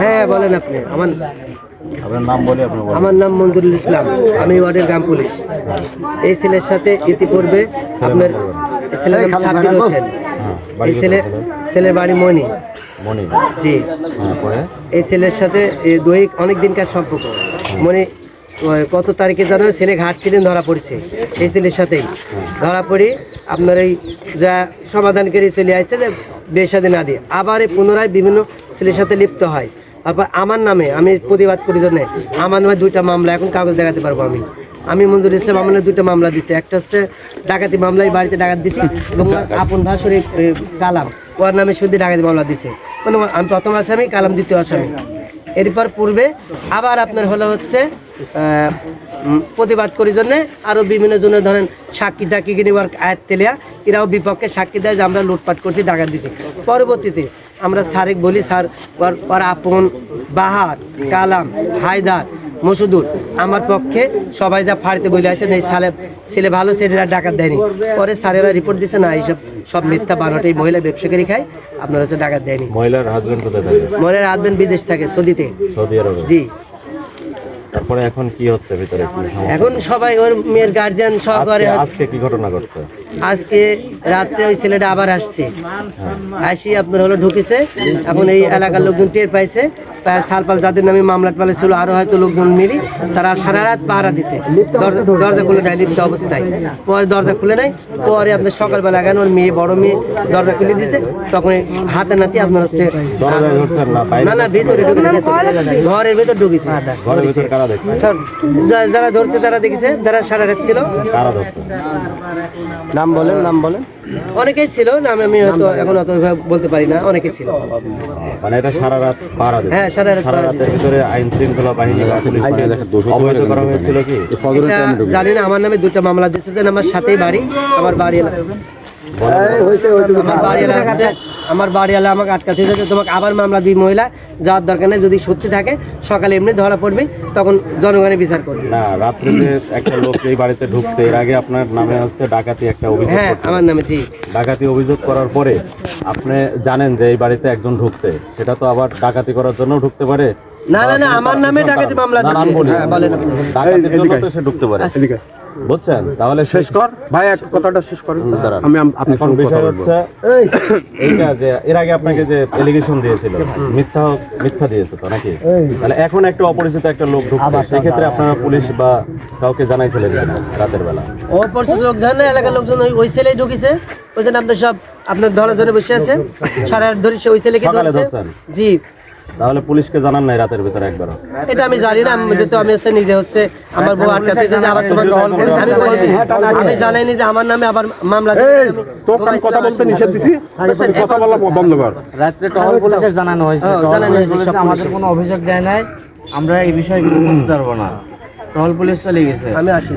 হ্যাঁ বলেন আপনি। আপনার নাম বলে আপনি বলেন। আমার নাম মঞ্জুরুল ইসলাম, আমি ওয়ার্ডের গ্রাম পুলিশ। এই ছেলের সাথে ইতিপূর্বে আপনার ছেলের নাম সাব্বির হোসেন। এই ছেলের বাড়ি মনি। জি। এই ছেলের সাথে দৈহিক অনেক দিনকার সম্পর্ক। মনে কত তারিখে জানো ছেলে ঘাট ছিলেন ধরা পড়েছে এই ছেলের সাথেই ধরা পড়ি আপনার এই যা সমাধান করে চলে আসছে যে বিয়ে শাদী না দিয়ে আবার এই পুনরায় বিভিন্ন ছেলের সাথে লিপ্ত হয়। তারপর আমার নামে আমি প্রতিবাদ করি জন্য আমার নামে 2টা মামলা এখন কাগজ দেখাতে পারবো আমি মঞ্জুরুল ইসলাম আমার নামে 2টা মামলা দিচ্ছি। একটা হচ্ছে ডাকাতি মামলায় বাড়িতে ডাকাত দিচ্ছি এবং আপন ভাষণে কালাম ওর নামে শুধু ডাকাতি মামলা দিচ্ছে মানে আমি প্রথম আসামি, কালাম দ্বিতীয় আসামি। এরপর পূর্বে আবার আপনার হলো হচ্ছে প্রতিবাদ করি জন্যে আরও বিভিন্ন জনের ধরেন সাক্ষী টাকি কিনিবার আয়াত তেলিয়া এরাও বিপক্ষে সাক্ষী দেয় যে আমরা লুটপাট করছি, ডাকাত দিছি। পরবর্তীতে আমরা স্যারেক বলি স্যার ওর আপন বাহার কালাম হায়দার মসুদুর আমার পক্ষে সবাই যা ফাড়তে বলে আছে এই ছেলে ভালো ছেলেরা ডাকাত দেয়নি। পরে স্যারেরা রিপোর্ট দিচ্ছে না এইসব সব মিথ্যা বানোটাই মহিলা ব্যবসাকারী খায়, আপনার হচ্ছে ডাকাত দেয়নি। মহিলার হাজবেন্ড কোথায় থাকে? মহিলার হাজবেন্ড বিদেশ থাকে, সৌদি আরবে। জি। তারপরে এখন কি হচ্ছে ভিতরে? এখন সবাই ওর মেয়ের গার্জিয়ান সহকারে। আজকে কি ঘটনা ঘটছে? আজকে রাত্রে ওই ছেলেটা আবার আসছে, আসি আপনার হলো ঢুকেছে। এখন এই এলাকার লোকজন টের পাইছে, প্রায় সালপাল যাদের নামে মামলা টামলা ছিল আরো হয়তো লোকজন মিলি তারা সারা রাত পাহারা দিছে, দরজা খুলে নেয় লিপ্ত অবস্থায়। পরে দরজা খুলে নেয়, পরে আপনার সকালবেলা গেল ওর মেয়ে বড় মেয়ে দরজা খুলে দিছে, তখন হাতে নাতি আপনার হচ্ছে না ভিতরে ঘরের ভেতর ঢুকেছে। যারা ধরছে তারা দেখেছে, যারা সারা রাত ছিল। নাম বলেন। অনেকেই ছিল, নাম আমি হয়তো এখন অত বলতে পারি না, অনেকে ছিল। মানে এটা সারা রাত পাহারা দিচ্ছে? হ্যাঁ সারা রাতের ভিতরে আইন শৃঙ্খলা বাহিনী অবৈধ করা হয়েছিল কি জানি না। আমার নামে 2টা মামলা দিচ্ছে, আমার সাথেই বাড়ি, আমার বাড়ি আমার বাড়িওয়ালা আমাকে আটকাতে হয়েছে, তোমাকে আবার মামলা দিই মহিলা যাওয়ার দরকার নেই, যদি সত্যি থাকে সকালে এমনি ধরা পড়বে তখন জনগণের বিচার করবে। না রাত্রে একটা লোক এই বাড়িতে ঢুকতে এর আগে আপনার নামে হচ্ছে ডাকাতি একটা অভিযোগ। হ্যাঁ আমার নামে ঠিক ডাকাতি অভিযোগ করার পরে আপনি জানেন যে এই বাড়িতে একজন ঢুকছে, সেটা তো আবার ডাকাতি করার জন্য ঢুকতে পারে। না আমার নামে ডাকাতি মামলা দিয়েছে। বলেন আপনি। ডাকাতির জন্য তো সে ঢুকতে পারে, বুঝছেন? তাহলে শেষ কর ভাই, এক কথাটা শেষ করেন। আমি এখন বিষয় হচ্ছে এইটা যে এর আগে আপনাকে যে এলিগেশন দিয়েছিল মিথ্যা দিয়েছে তো নাকি? তাহলে এখন একটা অপরিচিত একটা লোক ঢুকছে, সেক্ষেত্রে আপনারা পুলিশ বা কাউকে জানাইছিলেন কিনা রাতের বেলা? অপরিচিত লোক ধরেন এলাকার লোকজন ওই ছেলেই ঢুকেছে, ওই জন্য আপনার সব আপনার ধরার জন্য বসে আছে, সারা রাত ধরে ওই ছেলেকে ধরেছে। জি। তাহলে পুলিশকে জানান নাই রাতের ভিতরে একবার? এটা আমি জানি না, যেহেতু আমি হচ্ছে নিজে হচ্ছে আমার বউ আটকাতে আবার আমি জানাইনি যে আমার নামে আবার মামলা কথা বলতে নিষেধ দিছি, কথা বলা বন্ধ কর। রাত্রে টহল পুলিশের জানানো হয়েছে, আমাদের কোনো অভিযোগ দেয় নাই, আমরা এই বিষয়ে কিছু বলতে পারবো না। টহল পুলিশ চলে গেছে, আমি আসি।